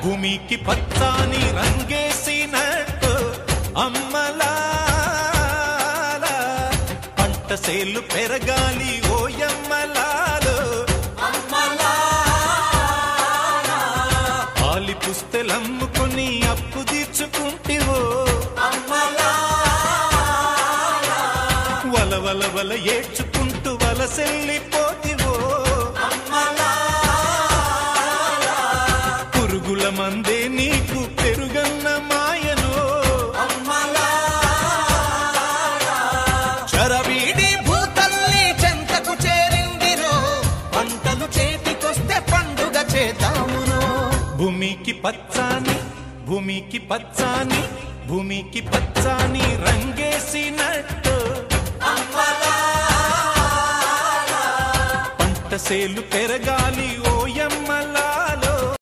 భూమికి పచ్చని రంగేసినట్టు అమ్మలాల పంట సేలు పెరగాలి ఓయమ్మలాలు ఆలి పుస్తెలమ్ముకుని అప్పు తీర్చుకుంటివో వల వల వల ఏడ్చుకుంటూ వలసెల్లిపోతివో పురుగుల మందే నీకు పెరుగన్న మాయను చరవీడి భూతల్లి చెంతకు చేరిందిరో పంటలు చేతికొస్తే పండుగ చేద్దామురో భూమికి పచ్చని భూమికి పచ్చని భూమికి పచ్చని రంగేసినట్టు పంట సేలు పెరగాలి ఓయమ్మలా